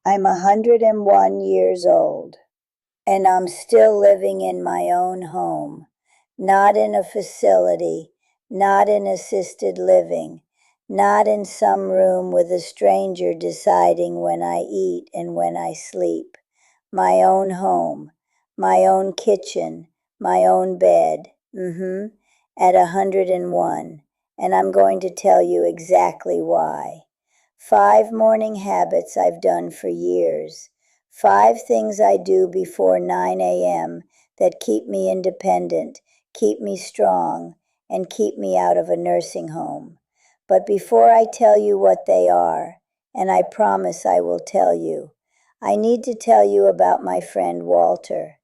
I'm 101 years old, and I'm still living in my own home, not in a facility, not in assisted living, not in some room with a stranger deciding when I eat and when I sleep. My own home, my own kitchen, my own bed. At 101. And I'm going to tell you exactly why. 5 morning habits I've done for years. 5 things I do before 9 a.m. that keep me independent, keep me strong, and keep me out of a nursing home. But before I tell you what they are, and I promise I will tell you, I need to tell you about my friend Walter.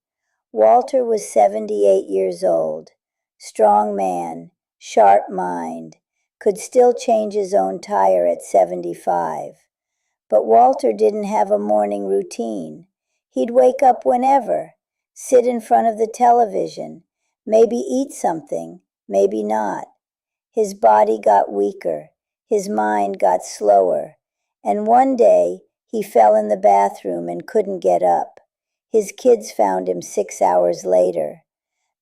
Walter was 78 years old, strong man, sharp mind, could still change his own tire at 75. But Walter didn't have a morning routine. He'd wake up whenever, sit in front of the television, maybe eat something, maybe not. His body got weaker, his mind got slower, and one day he fell in the bathroom and couldn't get up. His kids found him 6 hours later.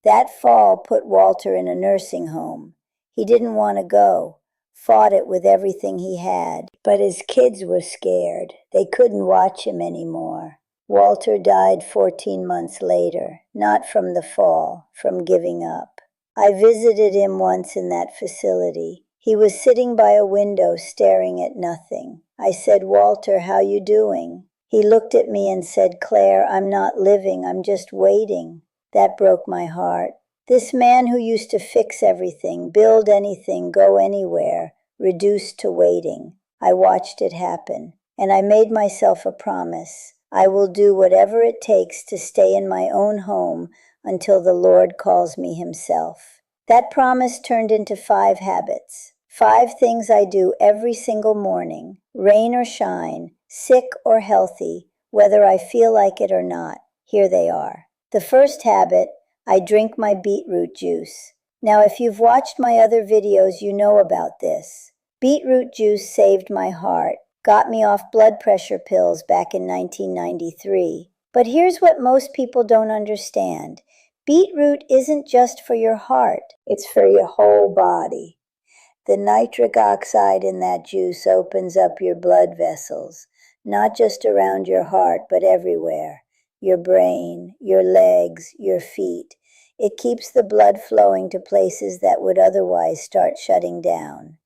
That fall put Walter in a nursing home. He didn't want to go, fought it with everything he had, but his kids were scared. They couldn't watch him anymore. Walter died 14 months later, not from the fall, from giving up. I visited him once in that facility. He was sitting by a window staring at nothing. I said, "Walter, how you doing?" He looked at me and said, "Claire, I'm not living, I'm just waiting." That broke my heart. This man who used to fix everything, build anything, go anywhere, reduced to waiting. I watched it happen, and I made myself a promise. I will do whatever it takes to stay in my own home until the Lord calls me himself. That promise turned into 5 habits. 5 things I do every single morning, rain or shine, sick or healthy, whether I feel like it or not. Here they are. The first habit, I drink my beetroot juice. Now, if you've watched my other videos, you know about this. Beetroot juice saved my heart, got me off blood pressure pills back in 1993. But here's what most people don't understand. Beetroot isn't just for your heart, it's for your whole body. The nitric oxide in that juice opens up your blood vessels, not just around your heart, but everywhere. Your brain, your legs, your feet. It keeps the blood flowing to places that would otherwise start shutting down.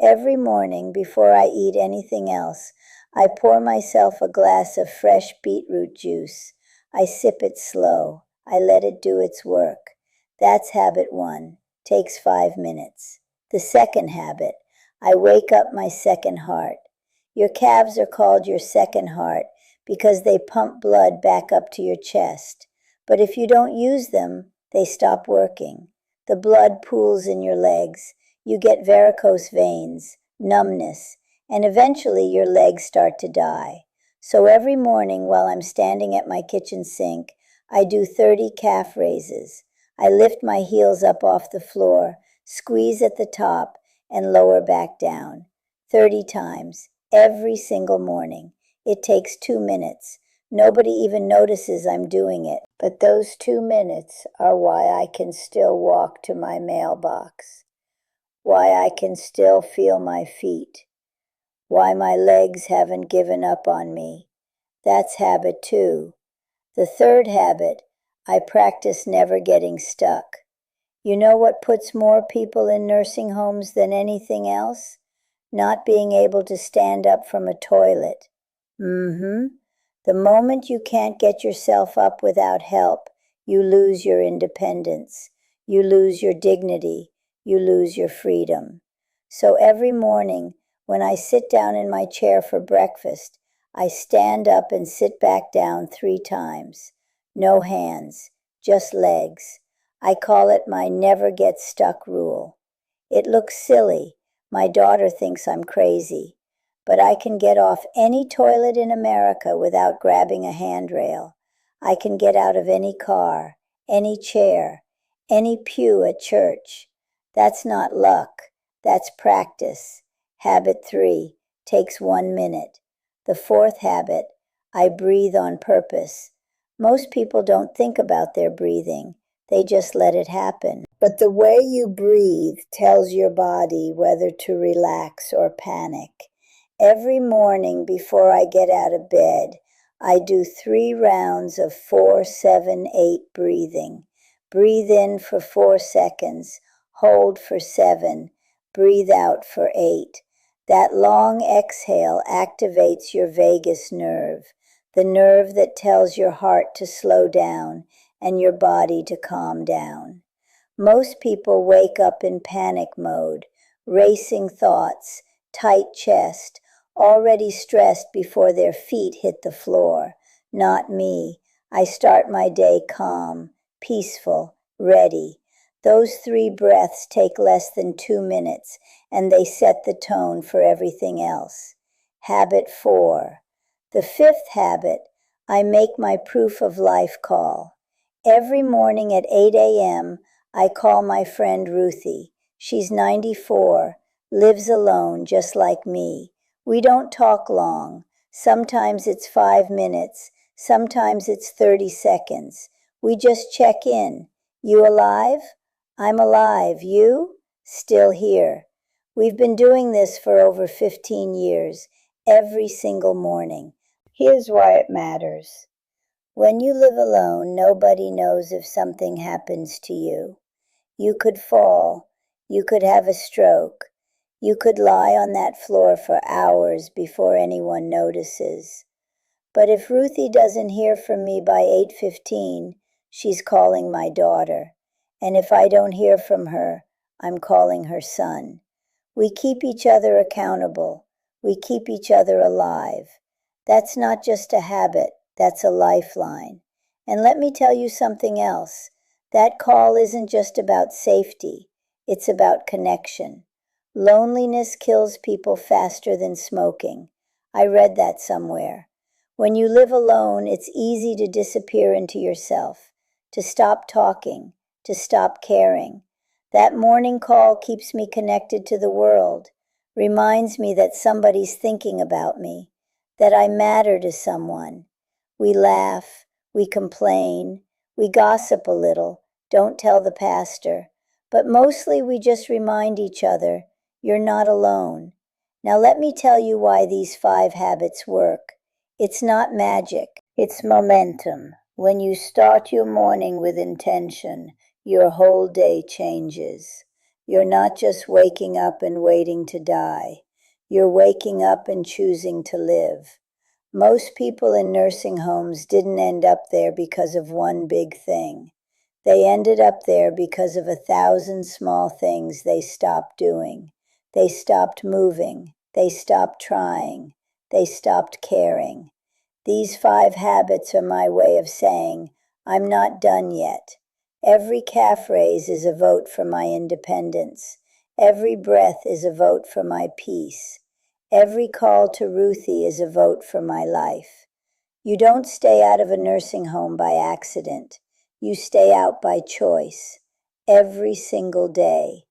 Every morning, before I eat anything else, I pour myself a glass of fresh beetroot juice. I sip it slow. I let it do its work. That's habit 1. Takes 5 minutes. The second habit, I wake up my second heart. Your calves are called your second heart because they pump blood back up to your chest. But if you don't use them, they stop working. The blood pools in your legs. You get varicose veins, numbness, and eventually your legs start to die. So every morning while I'm standing at my kitchen sink, I do 30 calf raises. I lift my heels up off the floor, squeeze at the top, and lower back down. 30 times, every single morning. It takes 2 minutes. Nobody even notices I'm doing it. But those 2 minutes are why I can still walk to my mailbox, why I can still feel my feet, why my legs haven't given up on me. That's habit 2. The third habit, I practice never getting stuck. You know what puts more people in nursing homes than anything else? Not being able to stand up from a toilet. The moment you can't get yourself up without help, you lose your independence. You lose your dignity. You lose your freedom. So every morning, when I sit down in my chair for breakfast, I stand up and sit back down 3 times. No hands, just legs. I call it my never get stuck rule. It looks silly. My daughter thinks I'm crazy. But I can get off any toilet in America without grabbing a handrail. I can get out of any car, any chair, any pew at church. That's not luck. That's practice. Habit 3 takes 1 minute. The fourth habit, I breathe on purpose. Most people don't think about their breathing. They just let it happen. But the way you breathe tells your body whether to relax or panic. Every morning before I get out of bed, I do 3 rounds of 4, 7, 8 breathing. Breathe in for 4 seconds, hold for 7, breathe out for 8. That long exhale activates your vagus nerve, the nerve that tells your heart to slow down and your body to calm down. Most people wake up in panic mode, racing thoughts, tight chest, already stressed before their feet hit the floor. Not me. I start my day calm, peaceful, ready. Those 3 breaths take less than 2 minutes, and they set the tone for everything else. Habit 4. The 5th habit, I make my proof of life call. Every morning at 8 a.m., I call my friend Ruthie. She's 94, lives alone just like me. We don't talk long. Sometimes it's 5 minutes, sometimes it's 30 seconds. We just check in. You alive? I'm alive. You? Still here. We've been doing this for over 15 years, every single morning. Here's why it matters. When you live alone, nobody knows if something happens to you. You could fall. You could have a stroke. You could lie on that floor for hours before anyone notices. But if Ruthie doesn't hear from me by 8:15, she's calling my daughter. And if I don't hear from her, I'm calling her son. We keep each other accountable. We keep each other alive. That's not just a habit, that's a lifeline. And let me tell you something else. That call isn't just about safety, it's about connection. Loneliness kills people faster than smoking. I read that somewhere. When you live alone, it's easy to disappear into yourself, to stop talking, to stop caring. That morning call keeps me connected to the world, reminds me that somebody's thinking about me, that I matter to someone. We laugh, we complain, we gossip a little, don't tell the pastor, but mostly we just remind each other, you're not alone. Now let me tell you why these 5 habits work. It's not magic, it's momentum. When you start your morning with intention, your whole day changes. You're not just waking up and waiting to die. You're waking up and choosing to live. Most people in nursing homes didn't end up there because of one big thing. They ended up there because of 1,000 small things they stopped doing. They stopped moving. They stopped trying. They stopped caring. These 5 habits are my way of saying, I'm not done yet. Every calf raise is a vote for my independence. Every breath is a vote for my peace. Every call to Ruthie is a vote for my life. You don't stay out of a nursing home by accident. You stay out by choice, every single day.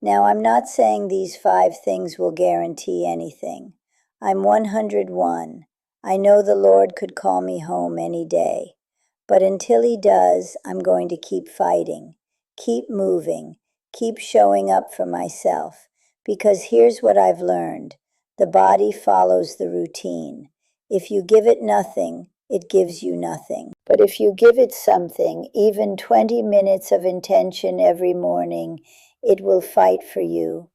Now, I'm not saying these 5 things will guarantee anything. I'm 101. I know the Lord could call me home any day. But until He does, I'm going to keep fighting, keep moving, keep showing up for myself. Because here's what I've learned. The body follows the routine. If you give it nothing, it gives you nothing. But if you give it something, even 20 minutes of intention every morning, it will fight for you.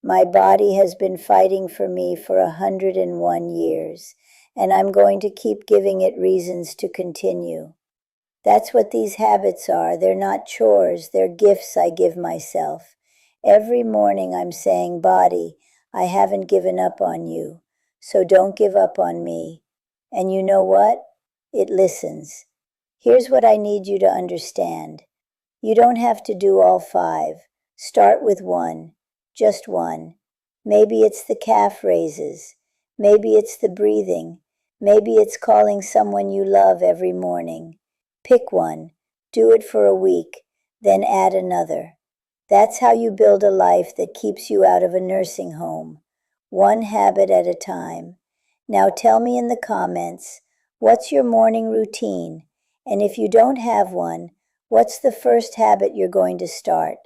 My body has been fighting for me for 101 years, and I'm going to keep giving it reasons to continue. That's what these habits are. They're not chores, they're gifts I give myself. Every morning I'm saying, body, I haven't given up on you, so don't give up on me. And you know what? It listens. Here's what I need you to understand. You don't have to do all 5. Start with 1, just 1. Maybe it's the calf raises. Maybe it's the breathing. Maybe it's calling someone you love every morning. Pick one, do it for a week, then add another. That's how you build a life that keeps you out of a nursing home, one habit at a time. Now tell me in the comments, What's your morning routine? And if you don't have one, what's the first habit you're going to start?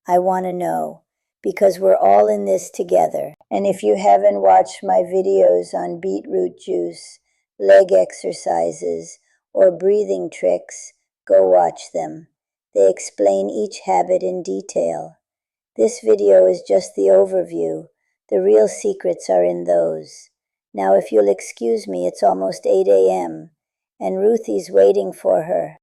I want to know, because we're all in this together. And if you haven't watched my videos on beetroot juice, leg exercises, or breathing tricks, go watch them. They explain each habit in detail. This video is just the overview. The real secrets are in those. Now if you'll excuse me, it's almost 8 a.m. and Ruthie's waiting for her.